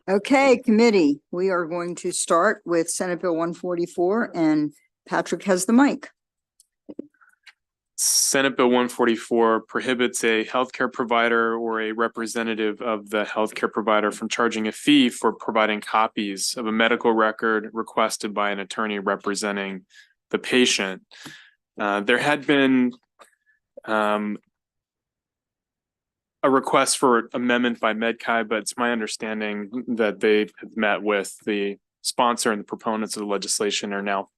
Okay, committee, we are going to start with Senate Bill 144 and Patrick has the mic. Senate Bill 144 prohibits a healthcare provider or a representative of the healthcare provider from charging a fee for providing copies of a medical record requested by an attorney representing the patient. There had been a request for amendment by MedChi, but it's my understanding that they met with the sponsor and the proponents of the legislation are now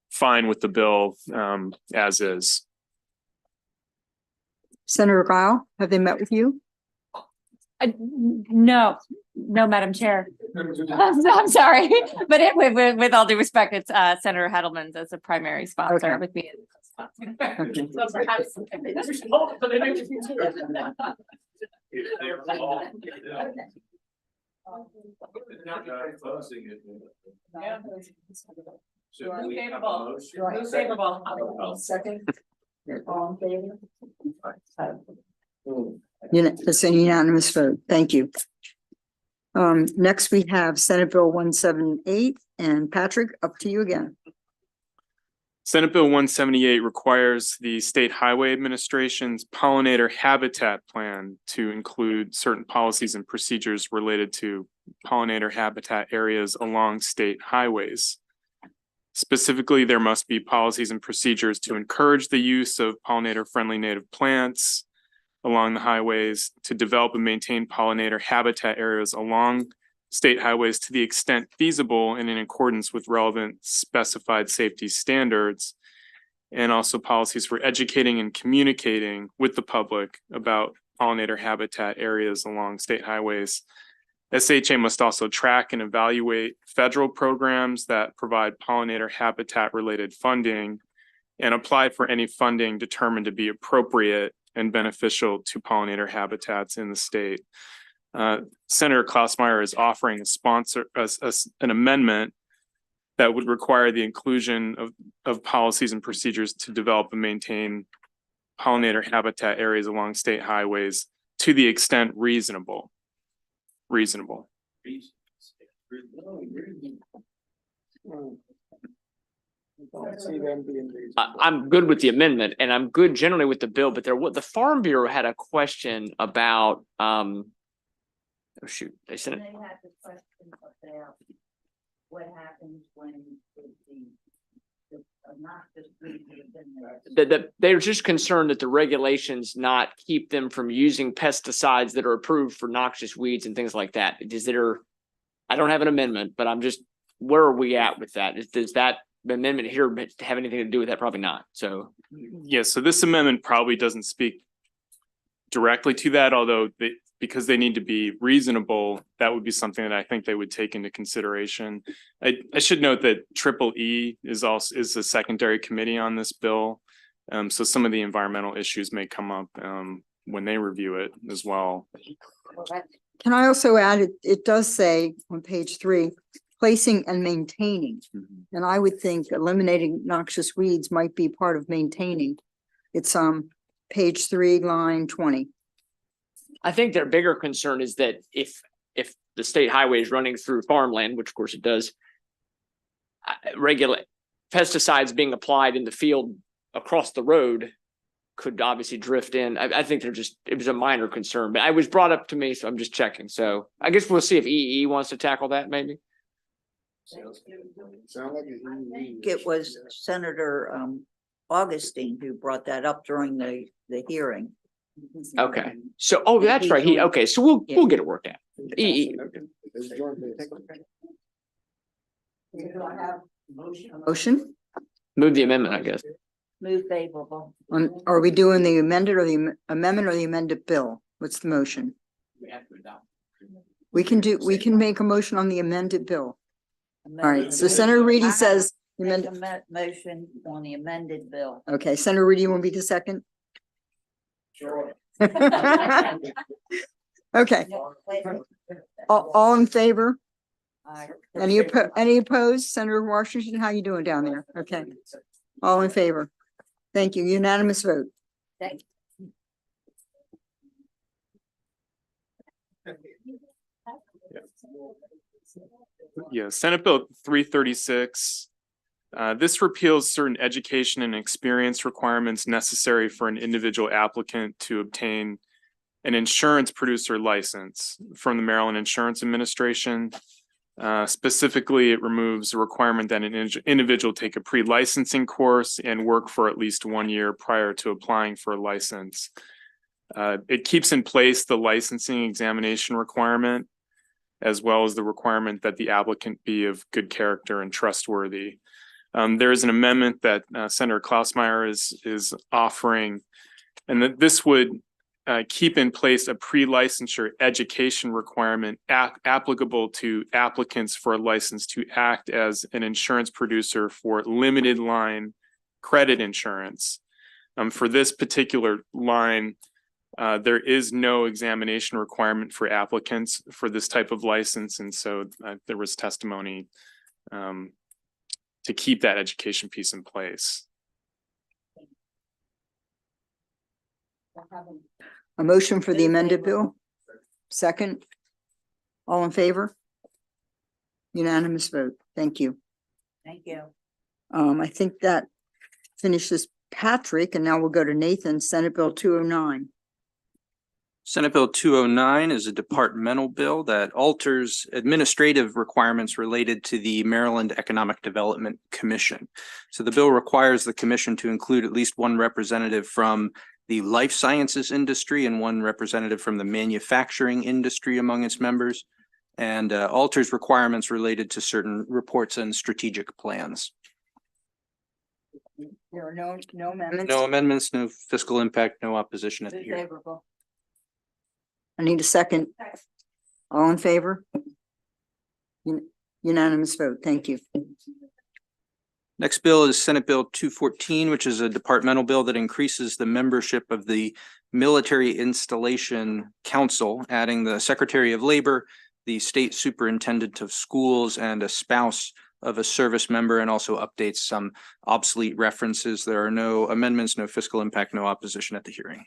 fine with the bill as is. Senator Kyle, have they met with you? No, Madam Chair. I'm sorry, but with all due respect, it's Senator Hedelman's as a primary sponsor Okay. with me. Okay. So perhaps. Second. All in favor? It's a unanimous vote. Thank you. Next we have Senate Bill 178 and Patrick, up to you again. Senate Bill 178 requires the State Highway Administration's pollinator habitat plan to include certain policies and procedures related to pollinator habitat areas along state highways. Specifically, there must be policies and procedures to encourage the use of pollinator-friendly native plants along the highways, to develop and maintain pollinator habitat areas along state highways to the extent feasible and in accordance with relevant specified safety standards, and also policies for educating and communicating with the public about pollinator habitat areas along state highways. SHA must also track and evaluate federal programs that provide pollinator habitat related funding and apply for any funding determined to be appropriate and beneficial to pollinator habitats in the state. Senator Klausmeier is offering an amendment that would require the inclusion of policies and procedures to develop and maintain pollinator habitat areas along state highways to the extent reasonable. I'm good with the amendment and I'm good generally with the bill, but the Farm Bureau had a question about oh shoot, they sent it. They had the question about what happens when not just They're just concerned that the regulations not keep them from using pesticides that are approved for noxious weeds and things like that. I don't have an amendment, but I'm just, where are we at with that? Does that amendment here have anything to do with that? Probably not. So yes, so this amendment probably doesn't speak directly to that, although because they need to be reasonable, that would be something that I think they would take into consideration. I should note that EEE is a secondary committee on this bill. So some of the environmental issues may come up when they review it as well. Can I also add, it does say on page 3, placing and maintaining. And I would think eliminating noxious weeds might be part of maintaining. It's page 3, line 20. I think their bigger concern is that if the state highway is running through farmland, which of course it does, regulate pesticides being applied in the field across the road could obviously drift in. I think it was a minor concern, but it was brought up to me, so I'm just checking. So I guess we'll see if EE wants to tackle that maybe. I think it was Senator Augustine who brought that up during the hearing. Okay. So, oh, that's right. Okay. So we'll get it worked out. EE. Motion? Move the amendment, I guess. Move favorable. Are we doing the amended or the amendment or the amended bill? What's the motion? We can make a motion on the amended bill. All right, so Senator Reedy says. Make a motion on the amended bill. Okay, Senator Reedy, you want to be the second? Sure. Okay, all in favor? Any opposed? Senator Washington, how you doing down there? Okay, all in favor. Thank you. Unanimous vote. Thank you. Yeah, Senate Bill 336. This repeals certain education and experience requirements necessary for an individual applicant to obtain an insurance producer license from the Maryland Insurance Administration. Specifically, it removes the requirement that an individual take a pre-licensing course and work for at least 1 year prior to applying for a license. It keeps in place the licensing examination requirement, as well as the requirement that the applicant be of good character and trustworthy. There is an amendment that Senator Klausmeyer is offering, and that this would keep in place a pre-licensure education requirement applicable to applicants for a license to act as an insurance producer for limited line credit insurance. For this particular line, there is no examination requirement for applicants for this type of license, and so there was testimony to keep that education piece in place. A motion for the amended bill? Second? All in favor? Unanimous vote. Thank you. Thank you. I think that finishes Patrick, and now we'll go to Nathan, Senate Bill 209. Senate Bill 209 is a departmental bill that alters administrative requirements related to the Maryland Economic Development Commission. So the bill requires the commission to include at least one representative from the life sciences industry and one representative from the manufacturing industry among its members, and alters requirements related to certain reports and strategic plans. There are no amendments? No amendments, no fiscal impact, no opposition at the hearing. Favorable. I need a second. All in favor? Unanimous vote. Thank you. Next bill is Senate Bill 214, which is a departmental bill that increases the membership of the Military Installation Council, adding the Secretary of Labor, the State Superintendent of Schools, and a spouse of a service member, and also updates some obsolete references. There are no amendments, no fiscal impact, no opposition at the hearing.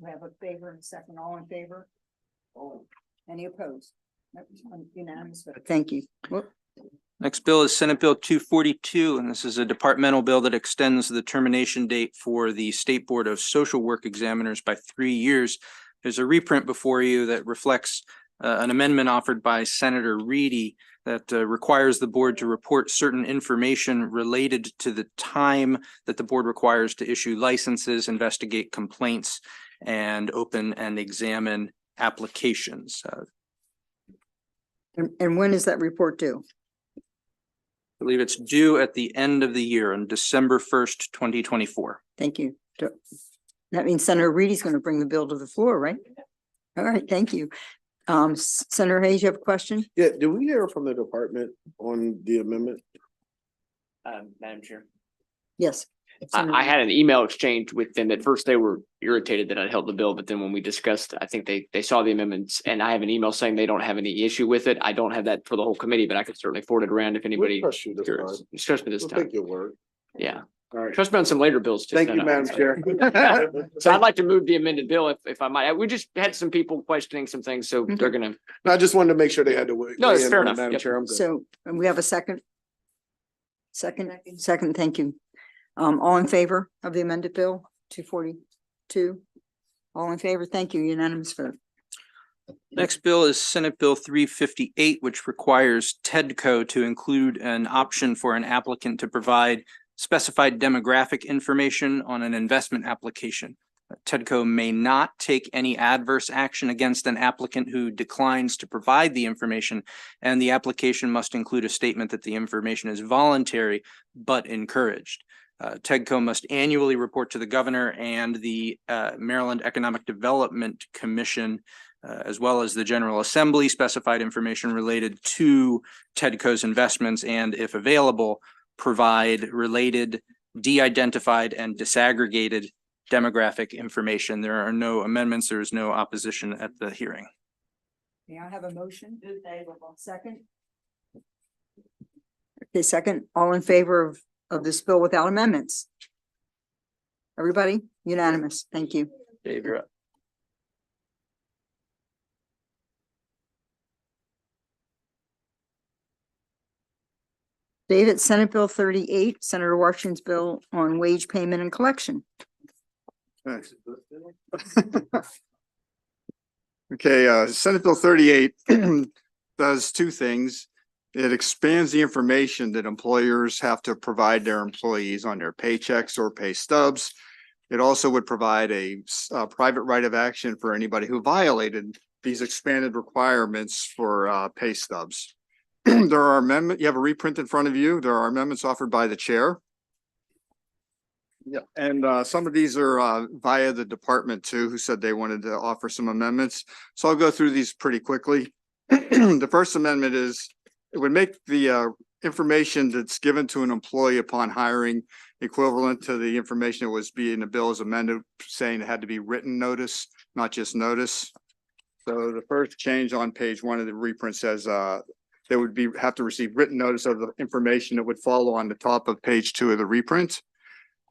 We have a favor and a second. All in favor? Any opposed? Unanimous vote. Thank you. Whoop. Next bill is Senate Bill 242, and this is a departmental bill that extends the termination date for the State Board of Social Work Examiners by 3 years. There's a reprint before you that reflects an amendment offered by Senator Reedy that requires the board to report certain information related to the time that the board requires to issue licenses, investigate complaints, and open and examine applications. And when is that report due? I believe it's due at the end of the year on December 1st, 2024. Thank you. That means Senator Reedy's going to bring the bill to the floor, right? All right, thank you. Senator Hayes, you have a question? Yeah, did we hear from the department on the amendment? Madam Chair. Yes. Senator I had an email exchange with them. At first, they were irritated that I'd held the bill, but then when we discussed, I think they saw the amendments, and I have an email saying they don't have any issue with it. I don't have that for the whole committee, but I could certainly forward it around if anybody. We'll trust you this curious. time. Trust me this We'll time. take your word. Yeah. All right. Trust me on some later bills. too. Thank No, you, no. Madam Chair. So I'd like to move the amended bill if I might. We just had some people questioning some things, so Okay. they're gonna. I just wanted to make sure they had to wait. No, it's weigh in fair on it, enough. Madam Yep. Chair, I'm good. So, and we have a second? Second, thank you. All in favor of the amended bill, 242? All in favor? Thank you. Unanimous vote. Next bill is Senate Bill 358, which requires TEDCO to include an option for an applicant to provide specified demographic information on an investment application. TEDCO may not take any adverse action against an applicant who declines to provide the information, and the application must include a statement that the information is voluntary but encouraged. TEDCO must annually report to the governor and the Maryland Economic Development Commission, as well as the General Assembly, specified information related to TEDCO's investments, and if available, provide related, de-identified, and disaggregated demographic information. There are no amendments. There is no opposition at the hearing. May I have a motion? Second? Okay, second. All in favor of this bill without amendments? Everybody? Unanimous. Thank you. Dave, you're up. David, Senate Bill 38, Senator Washington's bill on wage payment and collection. Okay, Senate Bill 38 does two things. It expands the information that employers have to provide their employees on their paychecks or pay stubs. It also would provide a private right of action for anybody who violated these expanded requirements for pay stubs. There are amendments, you have a reprint in front of you. There are amendments offered by the chair. Yeah, and some of these are via the department too, who said they wanted to offer some amendments. So I'll go through these pretty quickly. The first amendment is, it would make the information that's given to an employee upon hiring equivalent to the information that was being the bill as amended, saying it had to be written notice, not just notice. So the first change on page 1 of the reprint says they would have to receive written notice of the information that would follow on the top of page 2 of the reprint.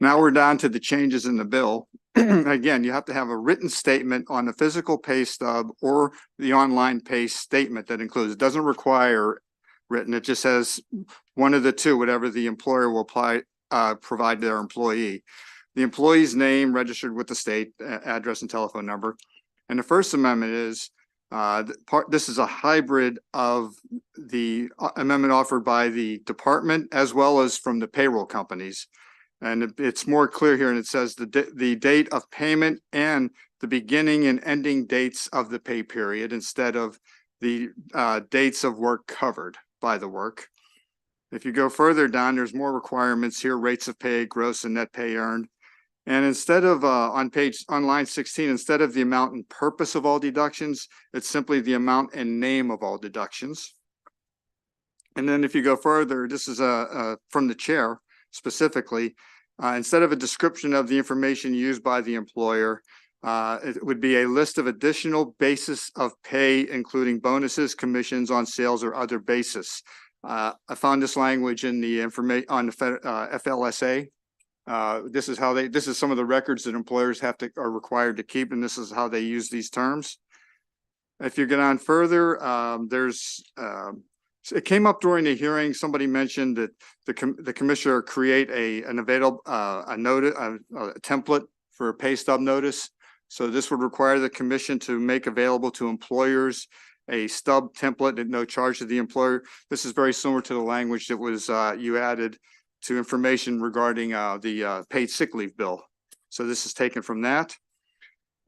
Now we're down to the changes in the bill. Again, you have to have a written statement on the physical pay stub or the online pay statement that includes, it doesn't require written, it just says one of the two, whatever the employer will provide their employee. The employee's name registered with the state, address and telephone number. And the First Amendment is, this is a hybrid of the amendment offered by the department as well as from the payroll companies. And it's more clear here, and it says the date of payment and the beginning and ending dates of the pay period instead of the dates of work covered by the work. If you go further down, there's more requirements here, rates of pay, gross and net pay earned. And instead of on line 16, instead of the amount and purpose of all deductions, it's simply the amount and name of all deductions. And then if you go further, this is from the chair specifically, instead of a description of the information used by the employer, it would be a list of additional basis of pay, including bonuses, commissions on sales or other basis. I found this language in the information on the FLSA. This is some of the records that employers are required to keep, and this is how they use these terms. If you get on further, it came up during the hearing. Somebody mentioned that the commissioner create a template for a pay stub notice. So this would require the commission to make available to employers a stub template at no charge to the employer. This is very similar to the language that was you added to information regarding the paid sick leave bill. So this is taken from that.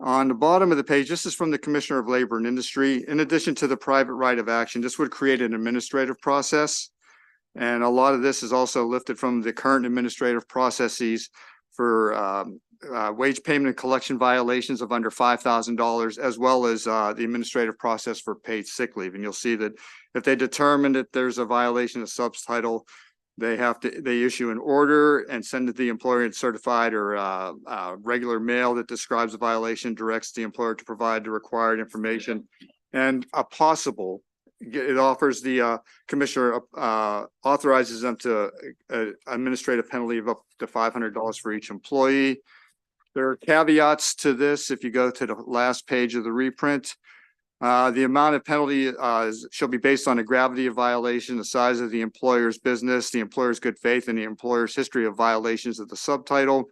On the bottom of the page, this is from the Commissioner of Labor and Industry. In addition to the private right of action, this would create an administrative process. And a lot of this is also lifted from the current administrative processes for wage payment and collection violations of under $5,000, as well as the administrative process for paid sick leave. And you'll see that if they determine that there's a violation of subtitle, they issue an order and send it to the employer in certified or regular mail that describes the violation, directs the employer to provide the required information, and it offers the commissioner authorizes them to administrative penalty of up to $500 for each employee. There are caveats to this. If you go to the last page of the reprint, the amount of penalty shall be based on the gravity of violation, the size of the employer's business, the employer's good faith, and the employer's history of violations of the subtitle.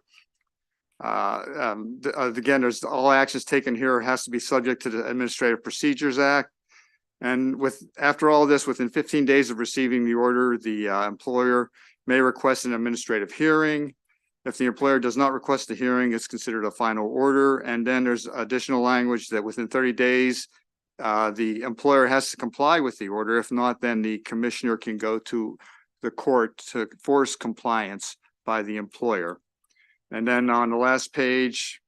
Again, there's all actions taken here has to be subject to the Administrative Procedures Act. And after all this, within 15 days of receiving the order, the employer may request an administrative hearing. If the employer does not request the hearing, it's considered a final order. And then there's additional language that within 30 days, the employer has to comply with the order. If not, then the commissioner can go to the court to force compliance by the employer. And then on the last page,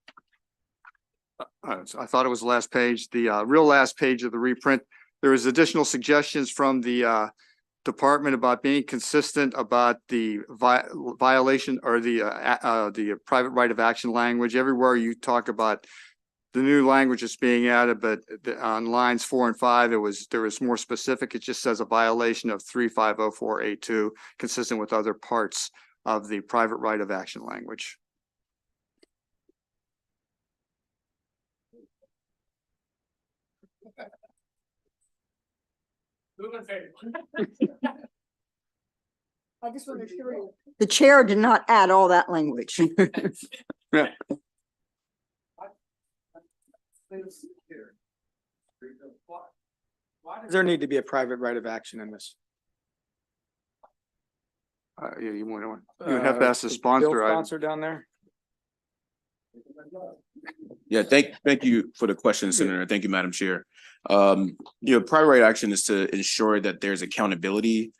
I thought it was the last page, the real last page of the reprint, there is additional suggestions from the department about being consistent about the violation or the private right of action language. Everywhere you talk about the new language that's being added, but on lines 4 and 5, there was more specific. It just says a violation of 3504A2, consistent with other parts of the private right of action language. The chair did not add all that language. Does there need to be a private right of action in this? Yeah, you would have to ask the sponsor. Sponsor down there? Yeah, thank you for the question, Senator. Thank you, Madam Chair. Private right action is to ensure that there's accountability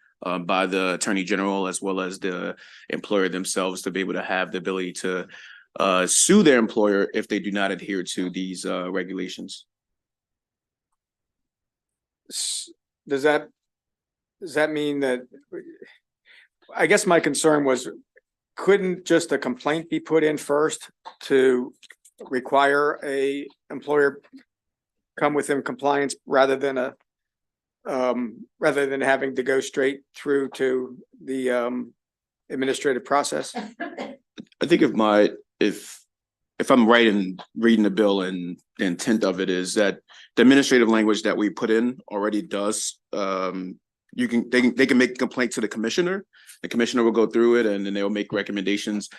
by the Attorney General as well as the employer themselves to be able to have the ability to sue their employer if they do not adhere to these regulations. Does that mean that, I guess my concern was, couldn't just a complaint be put in first to require a employer come within compliance rather than having to go straight through to the administrative process? I think if I'm right in reading the bill and the intent of it is that the administrative language that we put in already does, they can make a complaint to the commissioner. The commissioner will go through it and then they'll make recommendations.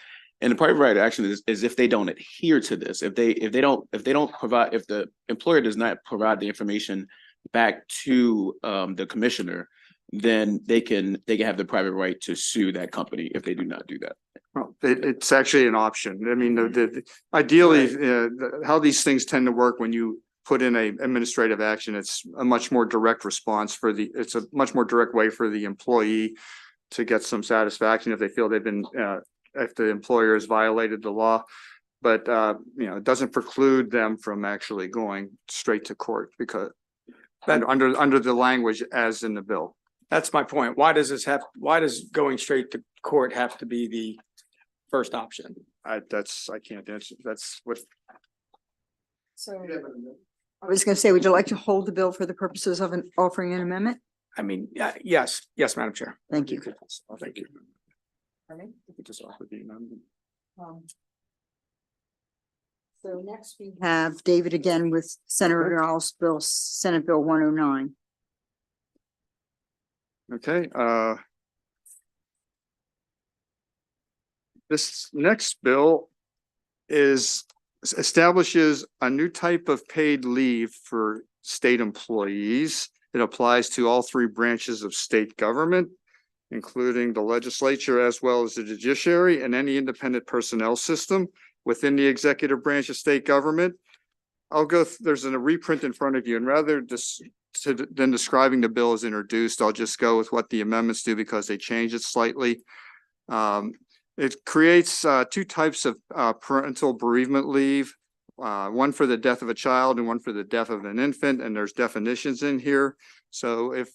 And the private right of action is if they don't adhere to this, if the employer does not provide the information back to the commissioner, then they can have the private right to sue that company if they do not do that. Well, it's actually an option. I mean, ideally, how these things tend to work when you put in a administrative action, it's a much more direct response it's a much more direct way for the employee to get some satisfaction if they feel they've been, if the employer has violated the law. But, it doesn't preclude them from actually going straight to court because under the language as in the bill. That's my point. Why does going straight to court have to be the first option? I can't answer. That's what. So I was going to say, would you like to hold the bill for the purposes of offering an amendment? I mean, yes, Madam Chair. Thank you. Thank you. So next we have David again with Senator House Bill, Senate Bill 109. Okay, this next bill establishes a new type of paid leave for state employees. It applies to all three branches of state government, including the legislature as well as the judiciary and any independent personnel system within the executive branch of state government. There's a reprint in front of you, and rather than describing the bill as introduced, I'll just go with what the amendments do because they change it slightly. It creates two types of parental bereavement leave, one for the death of a child and one for the death of an infant, and there's definitions in here. So if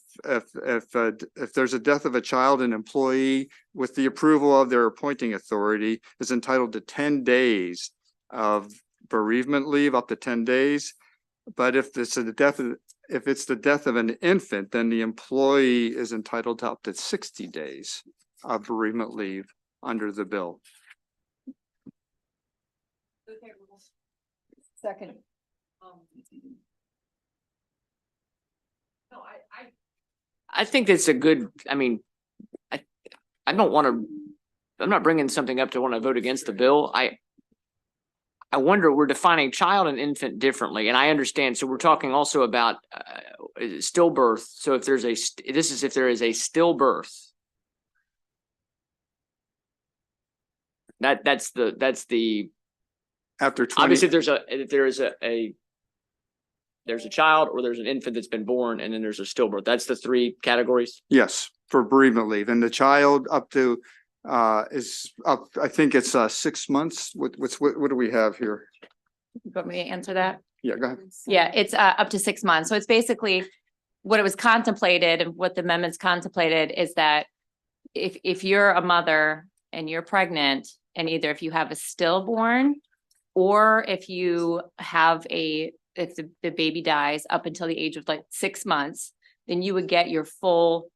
there's a death of a child, an employee with the approval of their appointing authority is entitled to 10 days of bereavement leave, up to 10 days. But if it's the death of an infant, then the employee is entitled to up to 60 days of bereavement leave under the bill. Second. I think that's a good, I mean, I don't want to, I'm not bringing something up to want to vote against the bill. I wonder, we're defining child and infant differently, and I understand. So we're talking also about stillbirth. So if there's if there is a stillbirth, that's the After 20. obviously if there's a child or there's an infant that's been born and then there's a stillbirth. That's the three categories. Yes, for bereavement leave, and the child up to is up. I think it's 6 months. What do we have here? You want me to answer that? Yeah, go ahead. Yeah, it's up to 6 months. So it's basically what it was contemplated and what the amendments contemplated is that if you're a mother and you're pregnant, and either if you have a stillborn or if you have if the baby dies up until the age of like 6 months, then you would get your full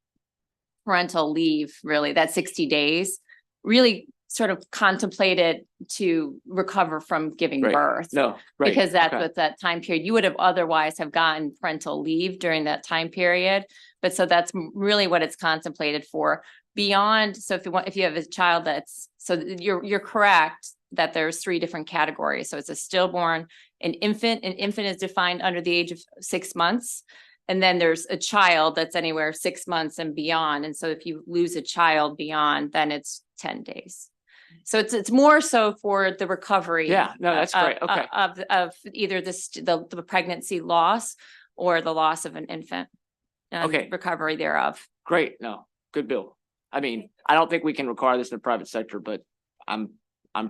parental leave, really, that 60 days, really sort of contemplated to recover from giving Right. birth. No, right. Because that's Okay. what that time period, you would have otherwise have gotten parental leave during that time period. But so that's really what it's contemplated for. beyond, so if you have a child that's, so you're correct that there's 3 different categories. So it's a stillborn, an infant is defined under the age of 6 months. And then there's a child that's anywhere 6 months and beyond. And so if you lose a child beyond, then it's 10 days. So it's more so for the recovery. Yeah, no, that's great. Okay. Of either the pregnancy loss or the loss of an infant. And Okay. recovery thereof. Great. No, good bill. I mean, I don't think we can require this in the private sector, but I'm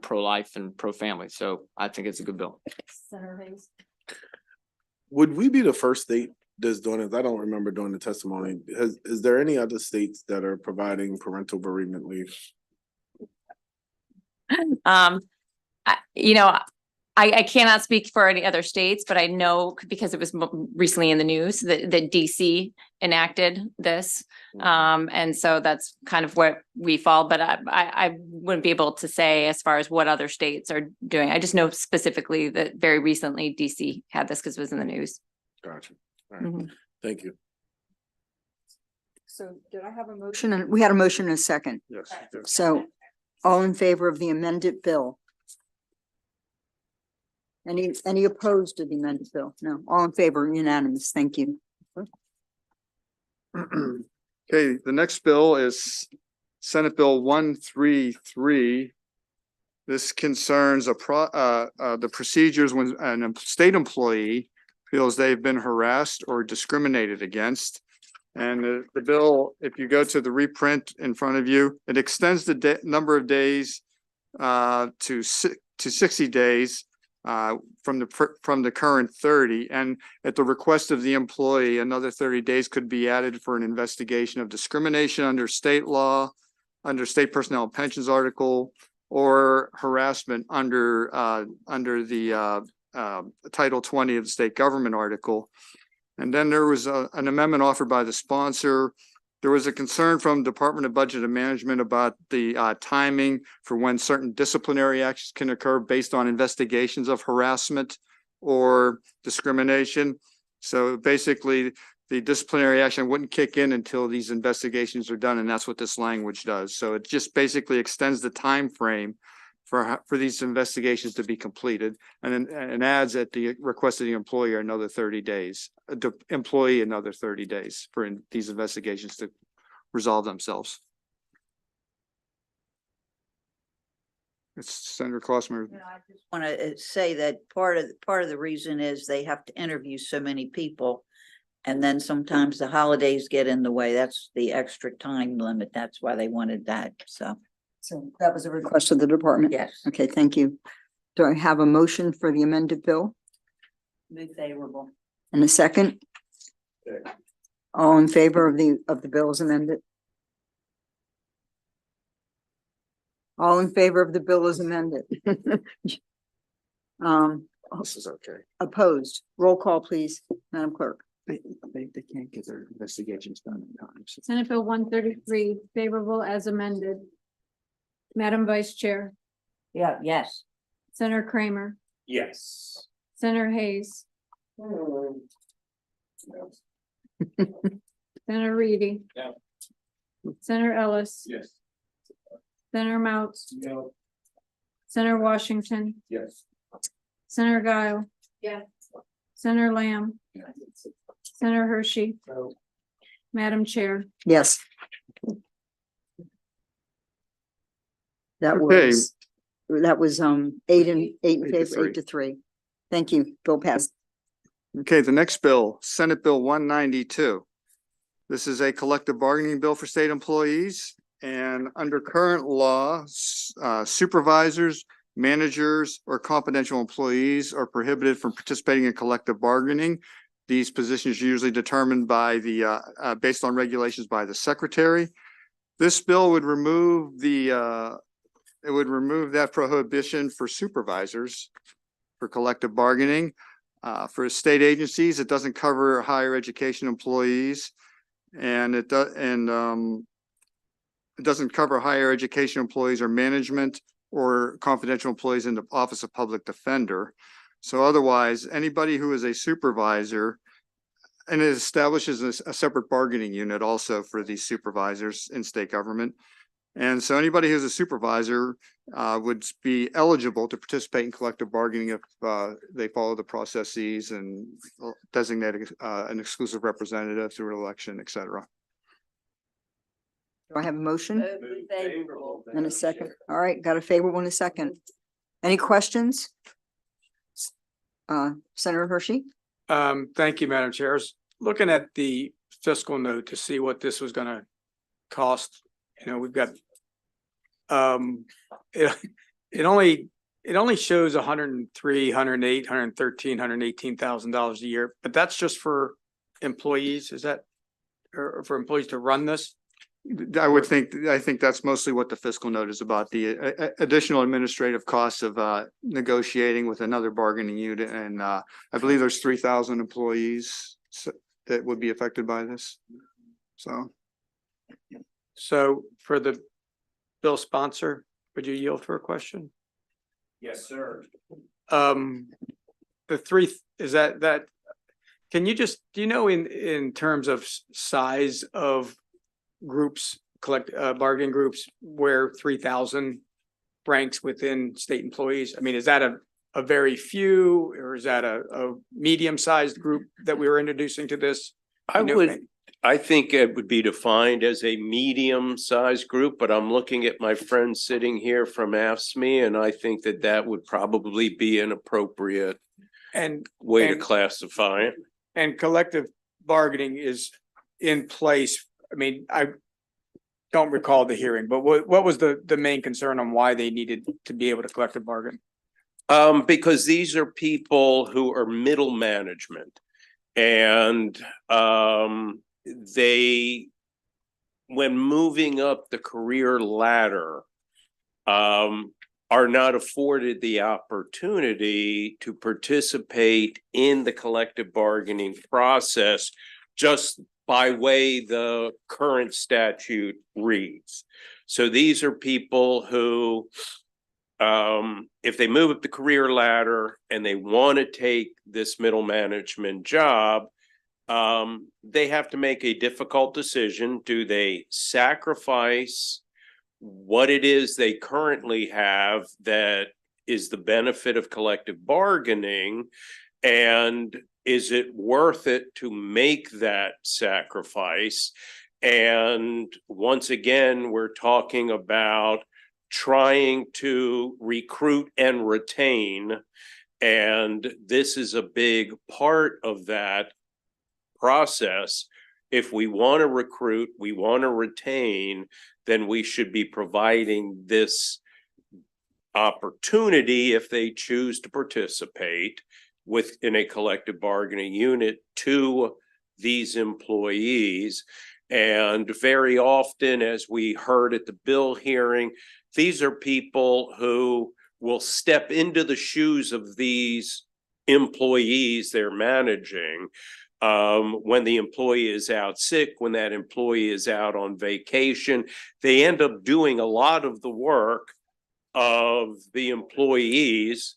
pro-life and pro-family, so I think it's a good bill. Would we be the first state that's doing it? I don't remember doing the testimony. Is there any other states that are providing parental bereavement leave? I cannot speak for any other states, but I know because it was recently in the news that DC enacted this. And so that's kind of what we fall, but I wouldn't be able to say as far as what other states are doing. I just know specifically that very recently DC had this because it was in the news. Gotcha. All right. Mhm. Thank you. So did I have a motion? And we had a motion and a second. Yes. yes. So all in favor of the amended bill? Any opposed to the amended bill? No, all in favor, unanimous. Thank you. Okay, the next bill is Senate Bill 133. This concerns the procedures when a state employee feels they've been harassed or discriminated against. And the bill, if you go to the reprint in front of you, it extends the number of days to 60 days from the current 30, and at the request of the employee, another 30 days could be added for an investigation of discrimination under state law, under state personnel and pensions article, or harassment under the Title 20 of the state government article. And then there was an amendment offered by the sponsor. There was a concern from Department of Budget and Management about the timing for when certain disciplinary actions can occur based on investigations of harassment or discrimination. So basically, the disciplinary action wouldn't kick in until these investigations are done, and that's what this language does. So it just basically extends the time frame for these investigations to be completed, and adds at the request of the employer another 30 days, the employee another 30 days for these investigations to resolve themselves. It's Senator Klossmer. I just want to say that part of the reason is they have to interview so many people. And then sometimes the holidays get in the way. That's the extra time limit. That's why they wanted that. So, that was a request of the department? yes, Okay, thank you. Do I have a motion for the amended bill move favorable. and a second? Okay. All in favor of the bill as amended? All in favor of the bill as amended? This is okay. Opposed? Roll call, please, Madam Clerk. They can't get their investigations done in time. Senate Bill 133 favorable as amended. Madam Vice Chair, Yeah, yes. Senator Kramer, Yes. Senator Hayes, Senator Reedy. Yeah. Senator Ellis, Yes. Senator Mouts, No. Senator Washington, Yes. Senator Guile. Yeah. Senator Lamb, Senator Hershey, No. Madam Chair. Yes. That Okay. was, 8 in Eight to favor, three. 8-3. Thank you. Bill passed. Okay, the next bill, Senate Bill 192. This is a collective bargaining bill for state employees, and under current law, supervisors, managers, or confidential employees are prohibited from participating in collective bargaining. These positions are usually determined by based on regulations by the secretary. This bill would remove that prohibition for supervisors for collective bargaining. For state agencies, it doesn't cover higher education employees, and it doesn't cover higher education employees or management or confidential employees in the Office of Public Defender. So otherwise, anybody who is a supervisor and it establishes a separate bargaining unit also for these supervisors in state government. And so anybody who's a supervisor would be eligible to participate in collective bargaining if they follow the processes and designate an exclusive representative through election, et cetera. Do I have a motion Move favorable. and a second? All right, got a favorable and a second. Any questions? Senator Hershey? Thank you, Madam Chair. I was looking at the fiscal note to see what this was gonna cost. You know, we've got, it only shows $103,000, $108,000, $113,000, $118,000 a year, but that's just for employees, is that? Or for employees to run this? I think that's mostly what the fiscal note is about, the additional administrative costs of negotiating with another bargaining unit. And I believe there's 3,000 employees that would be affected by this. So for the bill sponsor, would you yield for a question? Yes, sir. The three, is that, can you just, do you know in terms of size of groups, bargaining groups, where 3,000 ranks within state employees? I mean, is that a very few, or is that a medium-sized group that we were introducing to this? I think it would be defined as a medium-sized group, but I'm looking at my friend sitting here from AFSCME, and I think that would probably be an appropriate way to classify it. And collective bargaining is in place. I mean, I don't recall the hearing, but what was the main concern on why they needed to be able to collective bargain? Because these are people who are middle management, and they, when moving up the career ladder, are not afforded the opportunity to participate in the collective bargaining process just by way the current statute reads. So these are people who, if they move up the career ladder and they want to take this middle management job, they have to make a difficult decision. Do they sacrifice what it is they currently have that is the benefit of collective bargaining, and is it worth it to make that sacrifice? And once again, we're talking about trying to recruit and retain, and this is a big part of that process. If we want to recruit, we want to retain, then we should be providing this opportunity, if they choose to participate within a collective bargaining unit, to these employees. And very often, as we heard at the bill hearing, these are people who will step into the shoes of these employees they're managing. When the employee is out sick, when that employee is out on vacation, they end up doing a lot of the work of the employees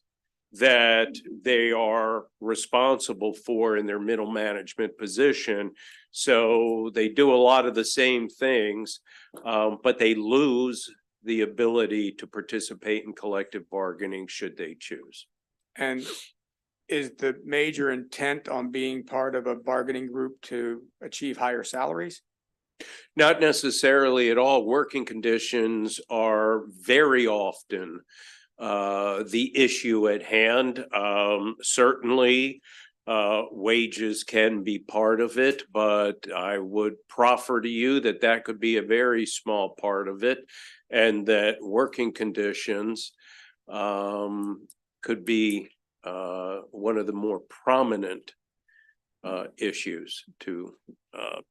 that they are responsible for in their middle management position. So they do a lot of the same things, but they lose the ability to participate in collective bargaining should they choose. And is the major intent on being part of a bargaining group to achieve higher salaries? Not necessarily at all. Working conditions are very often the issue at hand. Certainly, wages can be part of it, but I would proffer to you that could be a very small part of it, and that working conditions could be one of the more prominent issues to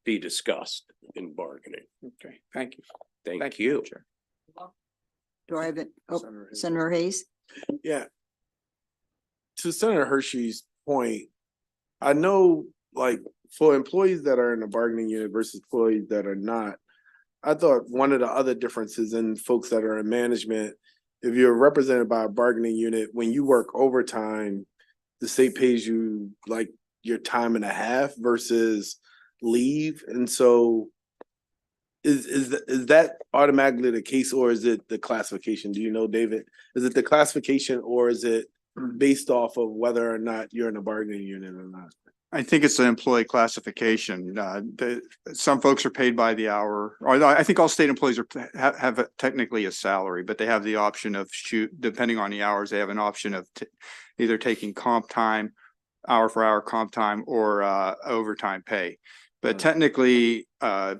be discussed in bargaining. Okay, thank you. Thank you. Chair. Do I have it? Oh, Senator Hayes? Yeah. To Senator Hershey's point, I know, like, for employees that are in a bargaining unit versus employees that are not, I thought one of the other differences in folks that are in management, if you're represented by a bargaining unit, when you work overtime, the state pays you like your time and a half versus leave. And so is that automatically the case, or is it the classification? Do you know, David? Is it the classification, or is it based off of whether or not you're in a bargaining unit or not? I think it's an employee classification. Some folks are paid by the hour, or I think all state employees have technically a salary, but they have the option of depending on the hours, they have an option of either taking comp time, hour for hour comp time, or overtime pay. But technically,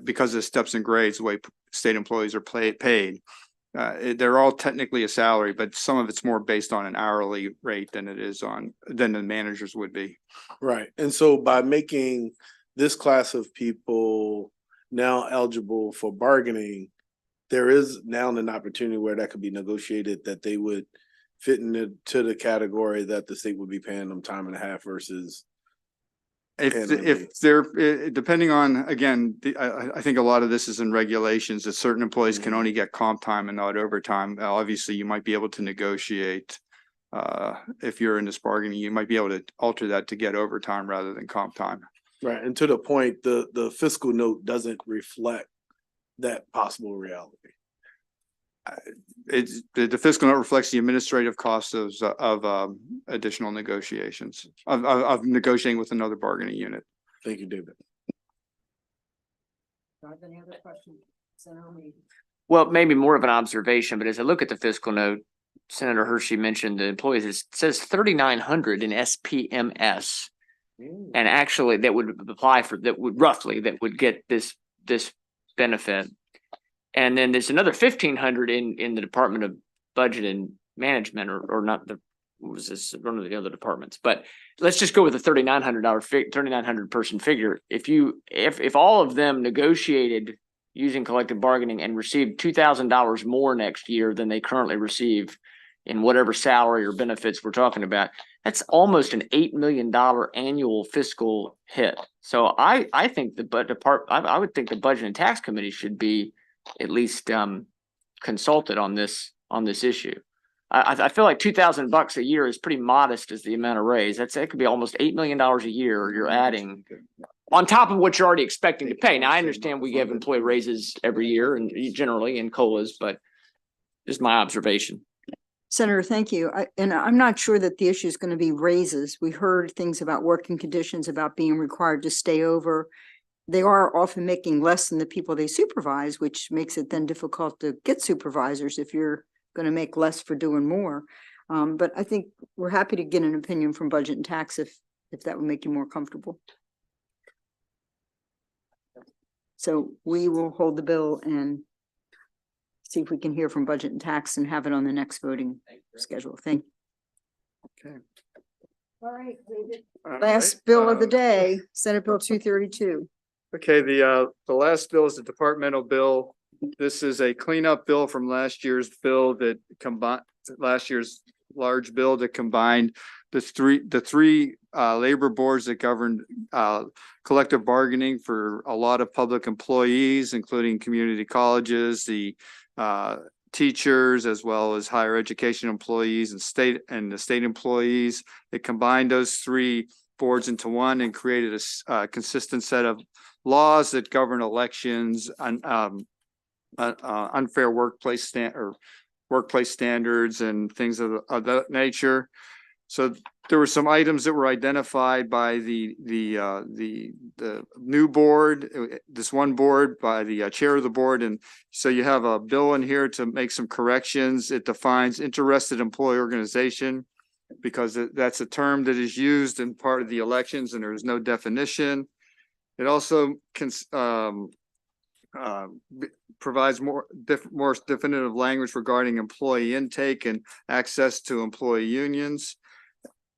because of steps and grades, the way state employees are paid, they're all technically a salary, but some of it's more based on an hourly rate than the managers would be. Right. And so by making this class of people now eligible for bargaining, there is now an opportunity where that could be negotiated, that they would fit into the category that the state would be paying them time and a half versus. If they're depending on, again, I think a lot of this is in regulations that certain employees can only get comp time and not overtime. Obviously, you might be able to negotiate if you're in this bargaining, you might be able to alter that to get overtime rather than comp time. Right. And to the point, the fiscal note doesn't reflect that possible reality. It's the fiscal note reflects the administrative costs of additional negotiations of negotiating with another bargaining unit. Thank you, David. Do I have any other questions? Senator Reed? Well, maybe more of an observation, but as I look at the fiscal note, Senator Hershey mentioned the employees, it says 3,900 in SPMS. And actually that would apply for, that would get this benefit. And then there's another 1,500 in the Department of Budget and Management, or not the, what was this, one of the other departments, but let's just go with the $3,900 person figure. If all of them negotiated using collective bargaining and received $2,000 more next year than they currently receive in whatever salary or benefits we're talking about, that's almost an $8 million annual fiscal hit. So I think I would think the Budget and Tax Committee should be at least consulted on this issue. I feel like $2,000 a year is pretty modest as the amount of raise. It could be almost $8 million a year you're adding on top of what you're already expecting to pay. Now, I understand we give employee raises every year and generally in COLAs, but just my observation. Senator, thank you. And I'm not sure that the issue is going to be raises. We heard things about working conditions, about being required to stay over. They are often making less than the people they supervise, which makes it then difficult to get supervisors if you're going to make less for doing more. But I think we're happy to get an opinion from Budget and Tax if that would make you more comfortable. So we will hold the bill and see if we can hear from Budget and Tax and have it on the next voting schedule. Thank you. Okay. All right, David. Last bill of the day, Senate Bill 232. Okay, the last bill is the departmental bill. This is a cleanup bill from last year's bill that combined last year's large bill that combined the three labor boards that govern collective bargaining for a lot of public employees, including community colleges, the teachers, as well as higher education employees and the state employees. They combined those three boards into one and created a consistent set of laws that govern elections, unfair workplace standards and things of that nature. So there were some items that were identified by the new board, this one board by the chair of the board. And so you have a bill in here to make some corrections. It defines interested employee organization because that's a term that is used in part of the elections and there is no definition. It also provides more definitive language regarding employee intake and access to employee unions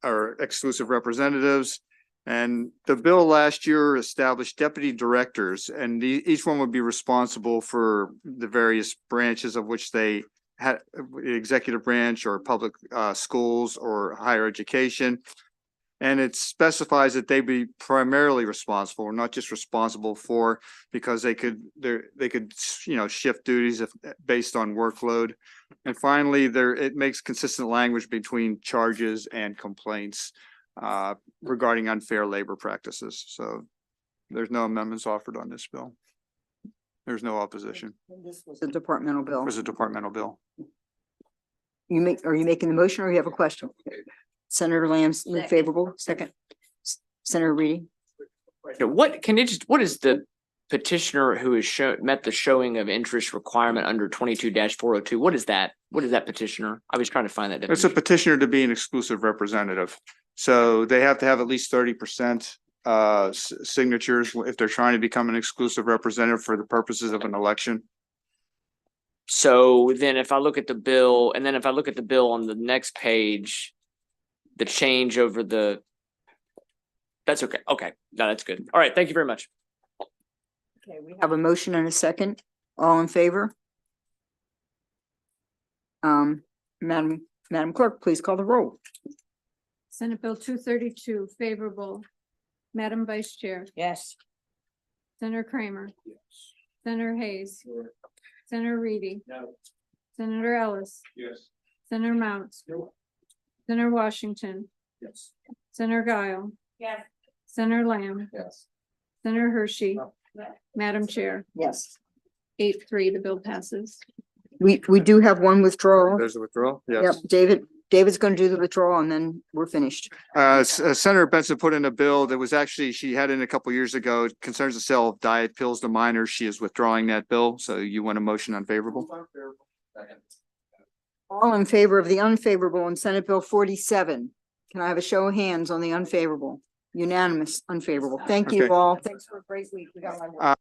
or exclusive representatives. And the bill last year established deputy directors, and each one would be responsible for the various branches of which they had, the executive branch or public schools or higher education. And it specifies that they be primarily responsible, or not just responsible for, because they could shift duties based on workload. And finally, it makes consistent language between charges and complaints regarding unfair labor practices. So there's no amendments offered on this bill. There's no opposition. This was a departmental It bill. was a departmental bill. Are you making the motion or you have a question? Senator Lamb's move Second. favorable, second. Senator Reedy? Yeah, what is the petitioner who has met the showing of interest requirement under 22-402? What is that? What is that petitioner? I was trying to find that. It's a definition. petitioner to be an exclusive representative. So they have to have at least 30% signatures if they're trying to become an exclusive representative for the purposes of an election. So then if I look at the bill, and then if I look at the bill on the next page, the change over that's okay. Okay, no, that's good. All right, thank you very much. Okay, we have a motion and a second. All in favor? Madam Clerk, please call the roll. Senate Bill 232 favorable. Madam Vice Chair, Yes. Senator Kramer. Senator Hayes. Senator Reedy. No. Senator Ellis. Yes. Senator Mounts. Senator Washington. Yes. Senator Guile. Yes. Senator Lamb. Yes. Senator Hershey. No. Madam Chair, Yes. 8-3, the bill passes. We do have one withdrawal. There's a withdrawal? Yep, Yes. David's gonna do the withdrawal and then we're finished. Senator Benson put in a bill that was actually, she had in a couple years ago, it concerns the sale of diet pills to minors. She is withdrawing that bill. So you want a motion unfavorable? All in favor of the unfavorable on Senate Bill 47. Can I have a show of hands on the unfavorable? Unanimous unfavorable. Thank you Okay. all. Thanks for a great week. We got a lot more.